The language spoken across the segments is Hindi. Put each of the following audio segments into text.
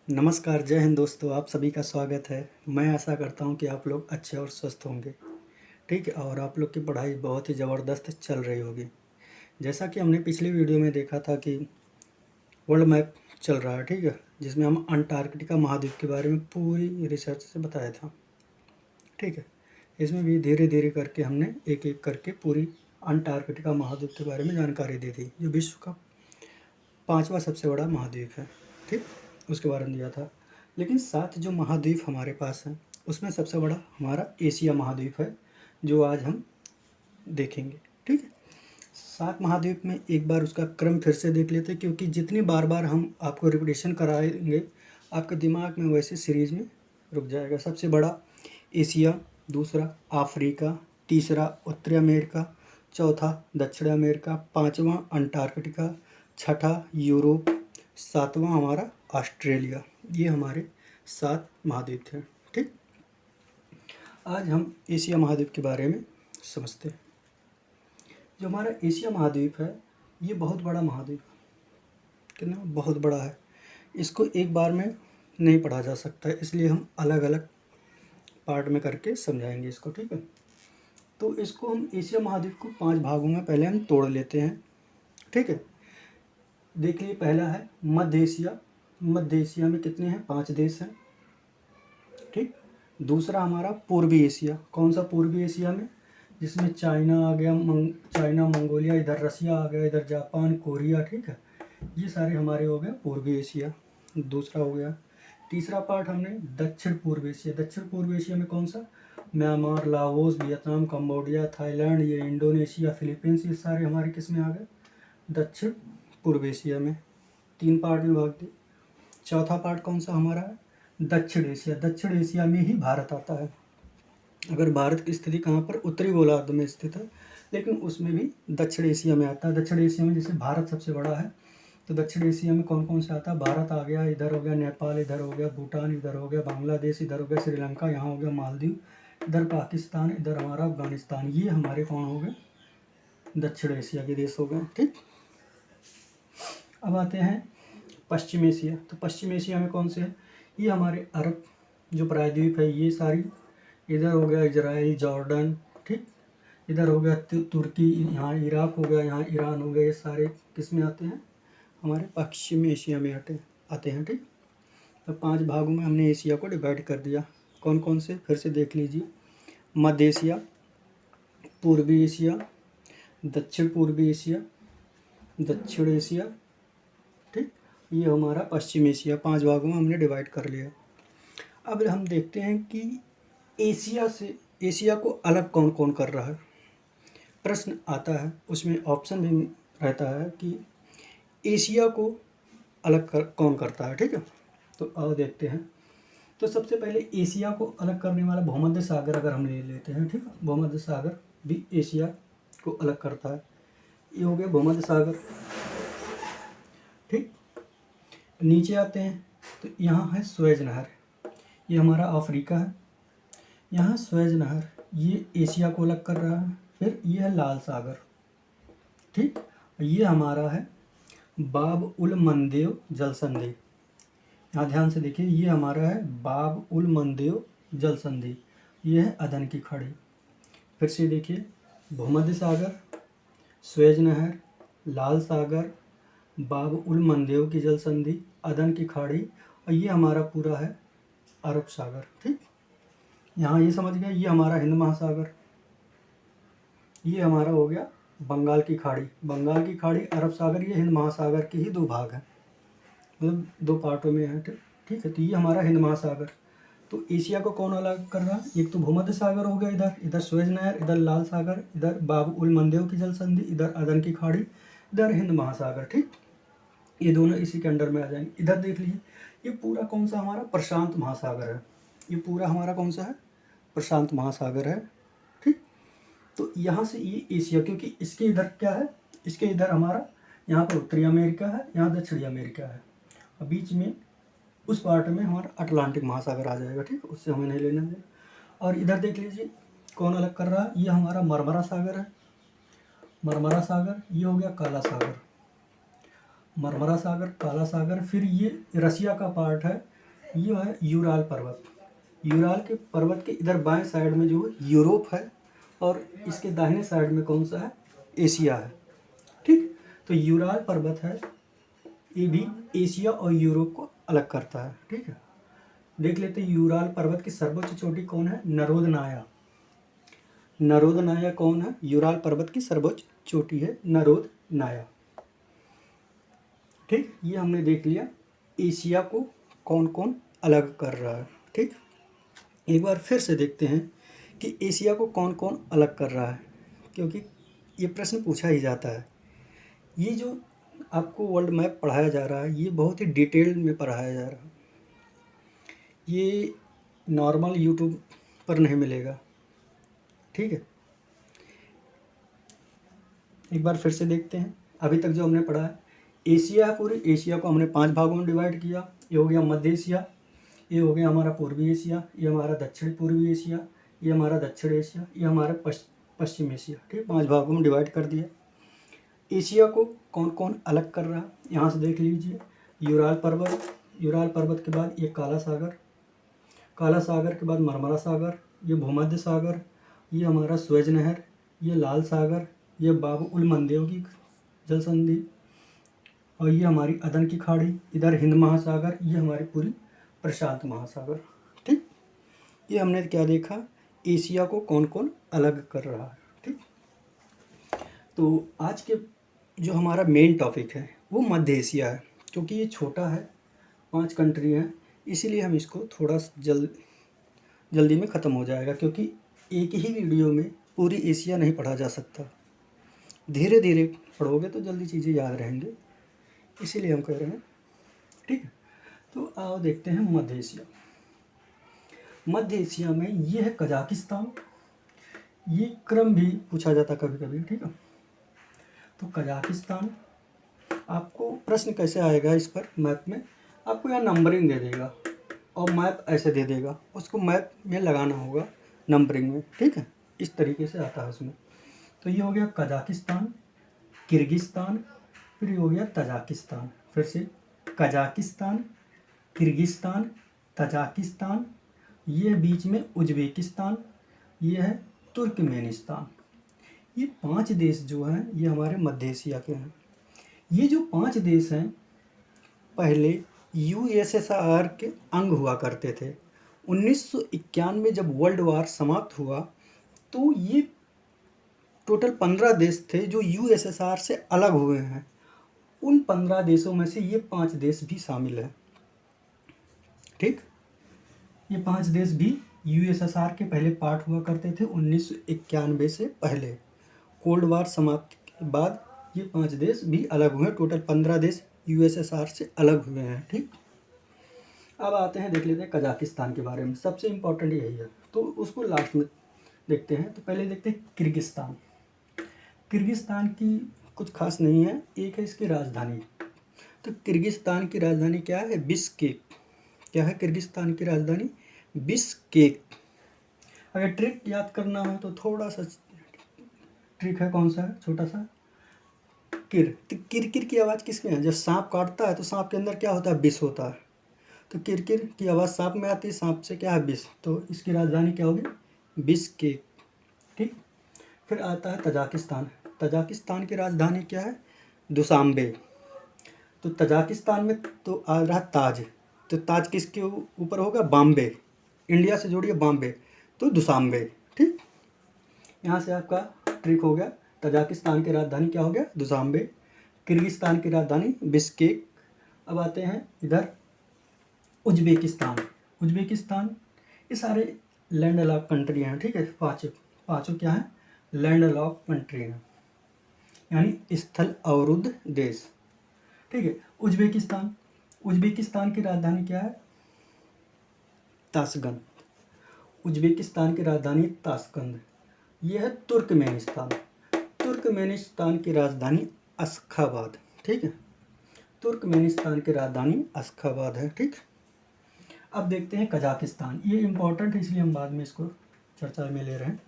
नमस्कार, जय हिंद दोस्तों, आप सभी का स्वागत है। मैं आशा करता हूँ कि आप लोग अच्छे और स्वस्थ होंगे, ठीक है? और आप लोग की पढ़ाई बहुत ही ज़बरदस्त चल रही होगी। जैसा कि हमने पिछली वीडियो में देखा था कि वर्ल्ड मैप चल रहा है, ठीक है? जिसमें हम अंटार्कटिका महाद्वीप के बारे में पूरी रिसर्च से बताया था, ठीक है? इसमें भी धीरे-धीरे करके हमने एक-एक करके पूरी अंटार्कटिका महाद्वीप के बारे में जानकारी दी थी, जो विश्व का 5वां सबसे बड़ा महाद्वीप है, ठीक? उसके बारे में दिया था। लेकिन 7 जो महाद्वीप हमारे पास हैं, उसमें सबसे बड़ा हमारा एशिया महाद्वीप है, जो आज हम देखेंगे, ठीक है? 7 महाद्वीप में एक बार उसका क्रम फिर से देख लेते हैं, क्योंकि जितनी बार-बार हम आपको रिपीटिशन कराएँगे, आपके दिमाग में वैसे सीरीज़ में रुक जाएगा। सबसे बड़ा एशिया, दूसरा अफ्रीका, तीसरा उत्तरी अमेरिका, चौथा दक्षिण अमेरिका, पाँचवाँ अंटार्कटिका, छठा यूरोप, सातवां हमारा ऑस्ट्रेलिया। ये हमारे 7 महाद्वीप थे, ठीक? आज हम एशिया महाद्वीप के बारे में समझते हैं। जो हमारा एशिया महाद्वीप है, ये बहुत बड़ा महाद्वीप है, कितना बहुत बड़ा है। इसको एक बार में नहीं पढ़ा जा सकता है, इसलिए हम अलग-अलग पार्ट में करके समझाएंगे इसको, ठीक है? तो इसको हम एशिया महाद्वीप को 5 भागों में पहले हम तोड़ लेते हैं, ठीक है? देखिए, पहला है मध्य एशिया। मध्य एशिया में कितने हैं? 5 देश हैं, ठीक? दूसरा हमारा पूर्वी एशिया। कौन सा पूर्वी एशिया में? जिसमें चाइना आ गया, चाइना, मंगोलिया, इधर रसिया आ गया, इधर जापान, कोरिया, ठीक है? ये सारे हमारे हो गए पूर्वी एशिया। दूसरा हो गया। तीसरा पार्ट हमने दक्षिण पूर्व एशिया। दक्षिण पूर्व एशिया में कौन सा? Myanmar, Laos, Vietnam, Cambodia, Thailand, ये इंडोनेशिया, फिलीपींस, ये सारे हमारे किस में आ गए? दक्षिण पूर्व एशिया में। 3 पार्ट में भाग दिए। चौथा पार्ट कौन सा हमारा है? दक्षिण एशिया। दक्षिण एशिया में ही भारत आता है। अगर भारत की स्थिति कहाँ पर? उत्तरी गोलार्ध में स्थित है, लेकिन उसमें भी दक्षिण एशिया में आता है। दक्षिण एशिया में जैसे भारत सबसे बड़ा है, तो दक्षिण एशिया में कौन कौन सा आता है? भारत आ गया, इधर हो गया नेपाल, इधर हो गया भूटान, इधर हो गया बांग्लादेश, इधर हो गया श्रीलंका, यहाँ हो गया मालदीव, इधर पाकिस्तान, इधर हमारा अफगानिस्तान। ये हमारे कौन हो गए? दक्षिण एशिया के देश हो गए, ठीक? अब आते हैं पश्चिम एशिया। तो पश्चिम एशिया में कौन से हैं? ये हमारे अरब जो प्रायद्वीप है, ये सारी। इधर हो गया इजराइल, जॉर्डन, ठीक? इधर हो गया तुर्की, यहाँ इराक हो गया, यहाँ ईरान हो गया। ये सारे किस में आते हैं? हमारे पश्चिम एशिया में आते हैं, ठीक? तो 5 भागों में हमने एशिया को डिवाइड कर दिया। कौन कौन से? फिर से देख लीजिए। मध्य एशिया, पूर्वी एशिया, दक्षिण पूर्वी एशिया, दक्षिण एशिया, ठीक? ये हमारा पश्चिम एशिया। 5 भागों में हमने डिवाइड कर लिया। अब हम देखते हैं कि एशिया से एशिया को अलग कौन कौन कर रहा है। प्रश्न आता है, उसमें ऑप्शन भी रहता है कि एशिया को अलग कौन करता है, ठीक है? तो आओ देखते हैं। तो सबसे पहले एशिया को अलग करने वाला भूमध्य सागर अगर हम ले लेते हैं, ठीक है? भूमध्य सागर भी एशिया को अलग करता है। ये हो गया भूमध्य सागर, ठीक? नीचे आते हैं तो यहाँ है स्वेज नहर, ये हमारा अफ्रीका है। यहाँ स्वेज नहर, ये एशिया को अलग कर रहा है। फिर ये है लाल सागर, ठीक? ये हमारा है बाब उल मंदेव जल संधि। यहाँ ध्यान से देखिए, ये हमारा है बाब उल मंदेव जल संधि। ये है अदन की खाड़ी। फिर से देखिए, भूमध्य सागर, स्वेज नहर, लाल सागर, बाब उल मंदेव की जल संधि, अदन की खाड़ी, और ये हमारा पूरा है अरब सागर, ठीक? यहाँ ये समझ गए, ये हमारा हिंद महासागर, ये हमारा हो गया बंगाल की खाड़ी। बंगाल की खाड़ी, अरब सागर, ये हिंद महासागर के ही 2 भाग हैं, मतलब 2 पार्टों में है, ठीक है? तो ये हमारा हिंद महासागर। तो एशिया को कौन अलग कर रहा है? एक तो भूमध्य सागर हो गया, इधर स्वेज नहर, इधर लाल सागर, इधर बाब उल मंदेव की जल संधि, इधर अदन की खाड़ी, इधर हिंद महासागर, ठीक? ये दोनों इसी के अंडर में आ जाएंगे। इधर देख लीजिए, ये पूरा कौन सा हमारा? प्रशांत महासागर है। ये पूरा हमारा कौन सा है? प्रशांत महासागर है, ठीक? तो यहाँ से ये एशिया, क्योंकि इसके इधर क्या है? इसके इधर हमारा यहाँ पर उत्तरी अमेरिका है, यहाँ दक्षिणी अमेरिका है, और बीच में उस पार्ट में हमारा अटलांटिक महासागर आ जाएगा, ठीक? उससे हमें नहीं लेना देना। और इधर देख लीजिए, कौन अलग कर रहा है? ये हमारा मरमरा सागर है। मरमरा सागर, ये हो गया काला सागर। मरमरा सागर, काला सागर। फिर ये रसिया का पार्ट है, ये है यूराल पर्वत। यूराल के पर्वत के इधर बाएं साइड में जो है यूरोप है, और इसके दाहिने साइड में कौन सा है, एशिया है। ठीक, तो यूराल पर्वत है, ये भी एशिया और यूरोप को अलग करता है। ठीक है, देख लेते हैं यूराल पर्वत की सर्वोच्च चोटी कौन है, नरोदनाया। नरोदनाया कौन है, यूराल पर्वत की सर्वोच्च चोटी है नरोदनाया। ठीक, ये हमने देख लिया एशिया को कौन कौन अलग कर रहा है। ठीक, एक बार फिर से देखते हैं कि एशिया को कौन कौन अलग कर रहा है, क्योंकि ये प्रश्न पूछा ही जाता है। ये जो आपको वर्ल्ड मैप पढ़ाया जा रहा है, ये बहुत ही डिटेल में पढ़ाया जा रहा है। ये नॉर्मल यूट्यूब पर नहीं मिलेगा। ठीक है, एक बार फिर से देखते हैं। अभी तक जो हमने पढ़ा है, एशिया है, पूरे एशिया को हमने 5 भागों में डिवाइड किया। ये हो गया मध्य एशिया, ये हो गया हमारा पूर्वी एशिया, ये हमारा दक्षिण पूर्वी एशिया, ये हमारा दक्षिण एशिया, ये हमारा पश्चिम एशिया। ठीक, 5 भागों में डिवाइड कर दिया। एशिया को कौन कौन अलग कर रहा है, यहाँ से देख लीजिए। यूराल पर्वत, यूराल पर्वत के बाद ये काला सागर, काला सागर के बाद मरमरा सागर, ये भूमध्य सागर, ये हमारा स्वेज नहर, ये लाल सागर, ये बाब उल मंदेव की जल संधि, और ये हमारी अदन की खाड़ी, इधर हिंद महासागर, ये हमारी पूरी प्रशांत महासागर। ठीक, ये हमने क्या देखा, एशिया को कौन कौन अलग कर रहा है। ठीक, तो आज के जो हमारा मेन टॉपिक है वो मध्य एशिया है, क्योंकि ये छोटा है, 5 कंट्री हैं, इसीलिए हम इसको थोड़ा जल्दी में ख़त्म हो जाएगा, क्योंकि एक ही वीडियो में पूरी एशिया नहीं पढ़ा जा सकता। धीरे धीरे पढ़ोगे तो जल्दी चीज़ें याद रहेंगे, इसीलिए हम कह रहे हैं। ठीक है, तो आओ देखते हैं मध्य एशिया। मध्य एशिया में ये है कजाकिस्तान। ये क्रम भी पूछा जाता कभी कभी। ठीक है, तो कजाकिस्तान, आपको प्रश्न कैसे आएगा इस पर, मैप में आपको यहाँ नंबरिंग दे देगा और मैप ऐसे दे देगा, उसको मैप में लगाना होगा नंबरिंग में। ठीक है, इस तरीके से आता है उसमें। तो ये हो गया कजाकिस्तान, किर्गिस्तान, फिर ये हो गया तजाकिस्तान। फिर से कजाकिस्तान, किर्गिस्तान, तजाकिस्तान, ये बीच में उज्बेकिस्तान, ये है तुर्कमेनिस्तान। ये 5 देश जो हैं ये हमारे मध्य एशिया के हैं। ये जो 5 देश हैं पहले यूएसएसआर के अंग हुआ करते थे। 1991 जब वर्ल्ड वार समाप्त हुआ तो ये टोटल 15 देश थे जो यूएसएसआर से अलग हुए हैं। उन 15 देशों में से ये 5 देश भी शामिल हैं। ठीक, ये 5 देश भी यूएसएसआर के पहले पार्ट हुआ करते थे 1991 से पहले। कोल्ड वार समाप्ति के बाद ये 5 देश भी अलग हुए। टोटल 15 देश यूएसएसआर से अलग हुए हैं। ठीक, अब आते हैं, देख लेते हैं कजाकिस्तान के बारे में। सबसे इम्पोर्टेंट यही है, तो उसको लास्ट में देखते हैं। तो पहले देखते हैं किर्गिस्तान। किर्गिस्तान की कुछ खास नहीं है, एक है इसकी राजधानी। तो किर्गिस्तान की राजधानी क्या है, बिश्केक। क्या है किर्गिस्तान की राजधानी, बिश्केक। अगर ट्रिक याद करना हो तो थोड़ा सा ट्रिक है, कौन सा है, छोटा सा, किर। तो किरकिर की आवाज़ किसमें है, जब सांप काटता है तो सांप के अंदर क्या होता है, विष होता है। तो किरकिर की आवाज़ सांप में आती है, सांप से क्या है, विष। तो इसकी राजधानी क्या होगी, बिश्केक। ठीक, फिर आता है तजाकिस्तान। तजाकिस्तान की राजधानी क्या है, दुशांबे। तो तजाकिस्तान में तो आ रहा ताज, तो ताज किसके ऊपर होगा, बॉम्बे। इंडिया से जोड़िए बॉम्बे, तो दुशांबे। ठीक, यहाँ से आपका ट्रिक हो गया। तजाकिस्तान की राजधानी क्या हो गया, दुशांबे। किर्गिस्तान की राजधानी बिश्केक। अब आते हैं इधर उज्बेकिस्तान। उज्बेकिस्तान, ये सारे लैंड लॉक कंट्री हैं। ठीक है, पाँचों क्या है, लैंड लॉक कंट्री हैं, यानी स्थल अवरुद्ध देश। ठीक है, उज्बेकिस्तान, उज्बेकिस्तान की राजधानी क्या है, ताशकंद। उज्बेकिस्तान की राजधानी ताशकंद। यह है तुर्कमेनिस्तान। तुर्कमेनिस्तान की राजधानी अशखाबाद। ठीक है, तुर्कमेनिस्तान की राजधानी अशखाबाद है। ठीक, अब देखते हैं कजाकिस्तान। ये इम्पोर्टेंट है, इसलिए हम बाद में इसको चर्चा में ले रहे हैं।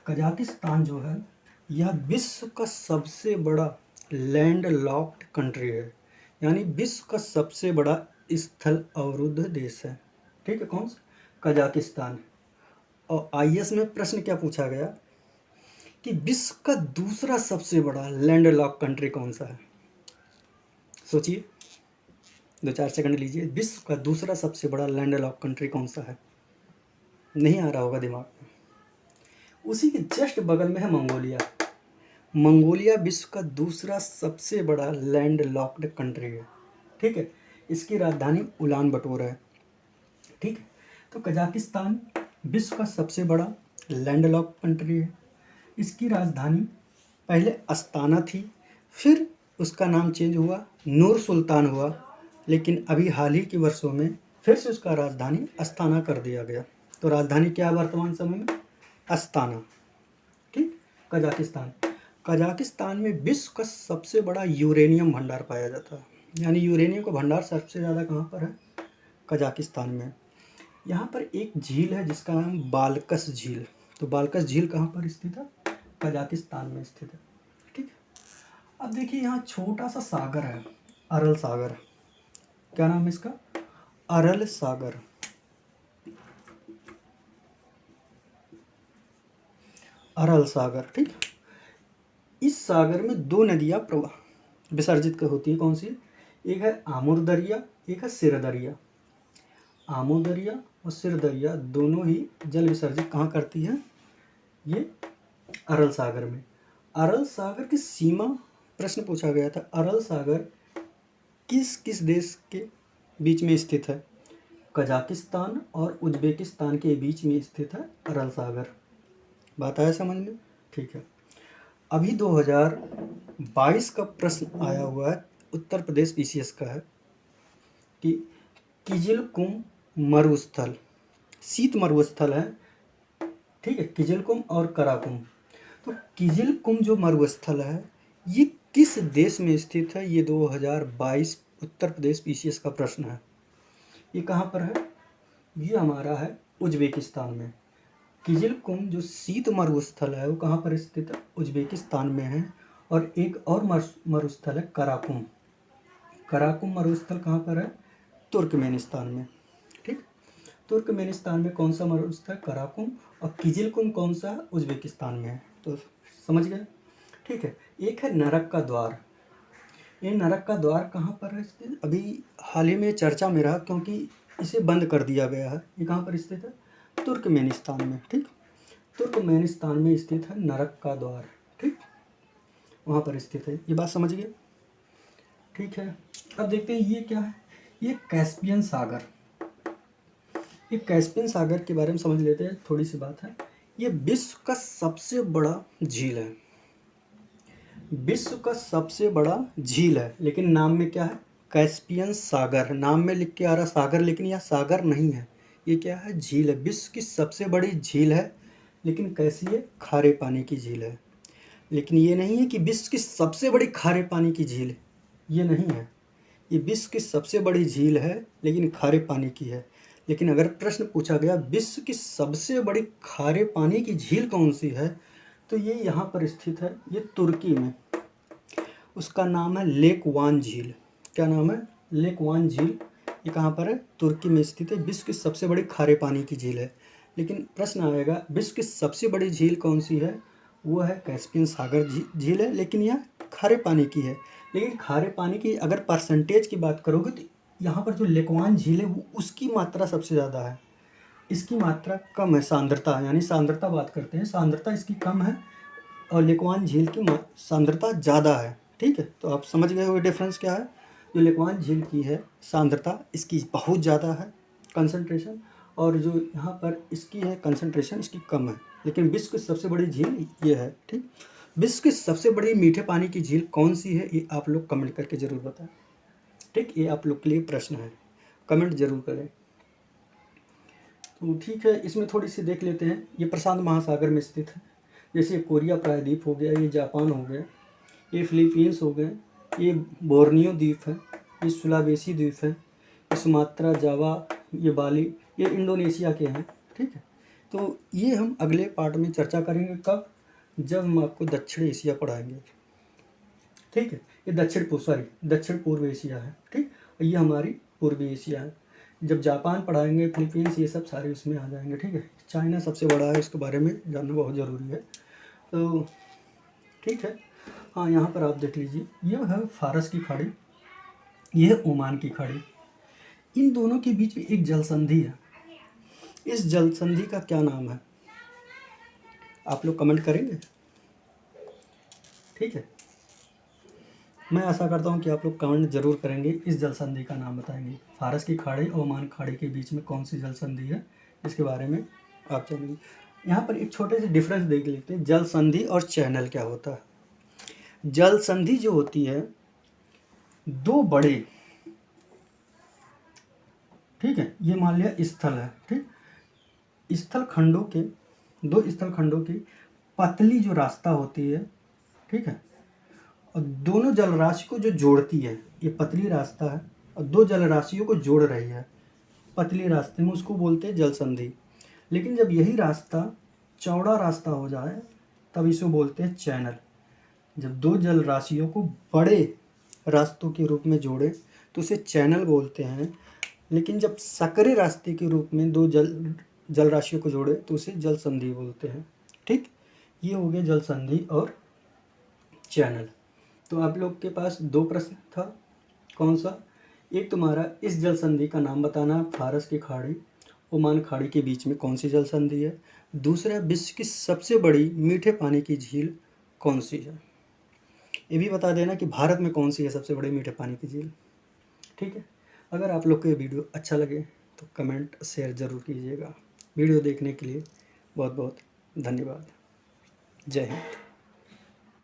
कजाकिस्तान जो है यह विश्व का सबसे बड़ा लैंड लॉक्ड कंट्री है, यानी विश्व का सबसे बड़ा स्थल अवरुद्ध देश है। ठीक है, कौन सा? कजाकिस्तान। और आईएएस में प्रश्न क्या पूछा गया कि विश्व का दूसरा सबसे बड़ा लैंडलॉक कंट्री कौन सा है? सोचिए, 2-4 सेकंड लीजिए। विश्व का दूसरा सबसे बड़ा लैंडलॉक कंट्री कौन सा है? नहीं आ रहा होगा दिमाग में। उसी के जस्ट बगल में है मंगोलिया। मंगोलिया विश्व का दूसरा सबसे बड़ा लैंड लॉक्ड कंट्री है। ठीक है, इसकी राजधानी उलान बटोर है। ठीक है, तो कजाकिस्तान विश्व का सबसे बड़ा लैंड लॉक्ड कंट्री है। इसकी राजधानी पहले अस्ताना थी, फिर उसका नाम चेंज हुआ, नूर सुल्तान हुआ, लेकिन अभी हाल ही के वर्षों में फिर से उसका राजधानी अस्ताना कर दिया गया। तो राजधानी क्या है वर्तमान समय में? अस्ताना। ठीक, कजाकिस्तान। कजाकिस्तान में विश्व का सबसे बड़ा यूरेनियम भंडार पाया जाता है, यानी यूरेनियम का भंडार सबसे ज़्यादा कहाँ पर है? कजाकिस्तान में। यहाँ पर एक झील है जिसका नाम बालकस झील। तो बालकस झील कहाँ पर स्थित है? कजाकिस्तान में स्थित है। ठीक है, अब देखिए यहाँ छोटा सा सागर है, अरल सागर। क्या नाम है इसका? अरल सागर। अरल सागर। ठीक, इस सागर में 2 नदियाँ प्रवाह विसर्जित होती है। कौन सी? एक है आमुर दरिया, एक है सिर दरिया। आमू दरिया और सिर दरिया दोनों ही जल विसर्जित कहाँ करती है? ये अरल सागर में। अरल सागर की सीमा प्रश्न पूछा गया था। अरल सागर किस किस देश के बीच में स्थित है? कजाकिस्तान और उज्बेकिस्तान के बीच में स्थित है अरल सागर। बात आया समझ में? ठीक है, अभी 2022 का प्रश्न आया हुआ है, उत्तर प्रदेश पीसीएस का है कि किजिलकुम मरुस्थल, शीत मरुस्थल है। ठीक है, किजिलकुम और कराकुम। तो किजिलकुम जो मरुस्थल है ये किस देश में स्थित है? ये 2022 उत्तर प्रदेश पीसीएस का प्रश्न है। ये कहाँ पर है? ये हमारा है उज्बेकिस्तान में। किजिलकुम जो शीत मरुस्थल है वो कहाँ पर स्थित है? उज्बेकिस्तान में है। और एक और मरुस्थल है कराकुम। कराकुम मरुस्थल कहाँ पर है? तुर्कमेनिस्तान में। ठीक, तुर्कमेनिस्तान में कौन सा मरुस्थल? कराकुम। और किजिलकुम कौन सा? उज्बेकिस्तान में है। तो समझ गए? ठीक है, एक है नरक का द्वार। ये नरक का द्वार कहाँ पर है? अभी हाल ही में चर्चा में रहा क्योंकि इसे बंद कर दिया गया है। ये कहाँ पर स्थित है? तुर्कमेनिस्तान में। ठीक, तुर्कमेनिस्तान में स्थित है नरक का द्वार। ठीक, वहाँ पर स्थित है। ये बात समझ गए? ठीक है, अब देखते हैं ये क्या है। ये कैस्पियन सागर। ये कैस्पियन सागर के बारे में समझ लेते हैं, थोड़ी सी बात है। ये विश्व का सबसे बड़ा झील है। विश्व का सबसे बड़ा झील है, लेकिन नाम में क्या है? कैस्पियन सागर। नाम में लिख के आ रहा सागर, लेकिन यह सागर नहीं है, ये क्या है? झील है। विश्व की सबसे बड़ी झील है, लेकिन कैसी है? खारे पानी की झील है। लेकिन ये नहीं है कि विश्व की सबसे बड़ी खारे पानी की झील, ये नहीं है। ये विश्व की सबसे बड़ी झील है लेकिन खारे पानी की है। लेकिन अगर प्रश्न पूछा गया विश्व की सबसे बड़ी खारे पानी की झील कौन सी है, तो ये यहाँ पर स्थित है, ये तुर्की में। उसका नाम है लेक वान झील। क्या नाम है? लेक वान झील। ये कहाँ पर है? तुर्की में स्थित है। विश्व की सबसे बड़ी खारे पानी की झील है। लेकिन प्रश्न आएगा विश्व की सबसे बड़ी झील कौन सी है? वो है कैस्पियन सागर झील है, लेकिन यह खारे पानी की है। लेकिन खारे पानी की अगर परसेंटेज की बात करोगे तो यहाँ पर जो लेकवान झील है वो उसकी मात्रा सबसे ज़्यादा है, इसकी मात्रा कम है। सांद्रता, यानी सांद्रता बात करते हैं, सांद्रता इसकी कम है और लेकवान झील की सांद्रता ज़्यादा है। ठीक है, तो आप समझ गए होंगे डिफरेंस क्या है। जो लेकवान झील की है सांद्रता इसकी बहुत ज़्यादा है, कंसंट्रेशन, और जो यहाँ पर इसकी है कंसंट्रेशन इसकी कम है। लेकिन विश्व की सबसे बड़ी झील ये है। ठीक, विश्व की सबसे बड़ी मीठे पानी की झील कौन सी है? ये आप लोग कमेंट करके ज़रूर बताएं। ठीक, ये आप लोग के लिए प्रश्न है, कमेंट जरूर करें। तो ठीक है, इसमें थोड़ी सी देख लेते हैं। ये प्रशांत महासागर में स्थित है। जैसे कोरिया प्रायद्वीप हो गया, ये जापान हो गया, ये फिलीपींस हो गए, ये बोर्नियो द्वीप है, ये सुलावेसी द्वीप है, ये सुमात्रा, जावा, ये बाली, ये इंडोनेशिया के हैं। ठीक है, तो ये हम अगले पार्ट में चर्चा करेंगे। कब? जब हम आपको दक्षिण एशिया पढ़ाएंगे। ठीक है, ये दक्षिण पूर्व एशिया है। ठीक, और ये हमारी पूर्वी एशिया है। जब जापान पढ़ाएंगे, फिलीपींस, ये सब सारे उसमें आ जाएंगे। ठीक है, चाइना सबसे बड़ा है, इसके बारे में जानना बहुत ज़रूरी है। तो ठीक है, हाँ यहाँ पर आप देख लीजिए, ये है फारस की खाड़ी, ये है ओमान की खाड़ी। इन दोनों के बीच में एक जल संधि है। इस जल संधि का क्या नाम है, आप लोग कमेंट करेंगे? ठीक है, मैं आशा करता हूँ कि आप लोग कमेंट जरूर करेंगे, इस जल संधि का नाम बताएंगे। फारस की खाड़ी और ओमान खाड़ी के बीच में कौन सी जल संधि है, इसके बारे में आप जानेंगे। यहाँ पर एक छोटे से डिफरेंस देख लेते हैं, जल संधि और चैनल क्या होता है। जल संधि जो होती है, दो बड़े, ठीक है, ये मान लिया स्थल है, ठीक, स्थल खंडों के, दो स्थल खंडों की पतली जो रास्ता होती है, ठीक है, और दोनों जलराशि को जो जोड़ती है, ये पतली रास्ता है और दो जलराशियों को जोड़ रही है पतली रास्ते में, उसको बोलते हैं जल संधि। लेकिन जब यही रास्ता चौड़ा रास्ता हो जाए तब इसे बोलते हैं चैनल। जब दो जलराशियों को बड़े रास्तों के रूप में जोड़े तो उसे चैनल बोलते हैं। लेकिन जब सकरे रास्ते के रूप में दो जल राशियों को जोड़े तो उसे जल संधि बोलते हैं। ठीक, ये हो गया जल संधि और चैनल। तो आप लोग के पास दो प्रश्न था, कौन सा? एक तुम्हारा इस जल संधि का नाम बताना, फारस की खाड़ी ओमान खाड़ी के बीच में कौन सी जल संधि है। दूसरा, विश्व की सबसे बड़ी मीठे पानी की झील कौन सी है। ये भी बता देना कि भारत में कौन सी है सबसे बड़ी मीठे पानी की झील। ठीक है, अगर आप लोग को ये वीडियो अच्छा लगे तो कमेंट शेयर ज़रूर कीजिएगा। वीडियो देखने के लिए बहुत बहुत धन्यवाद। जय हिंद।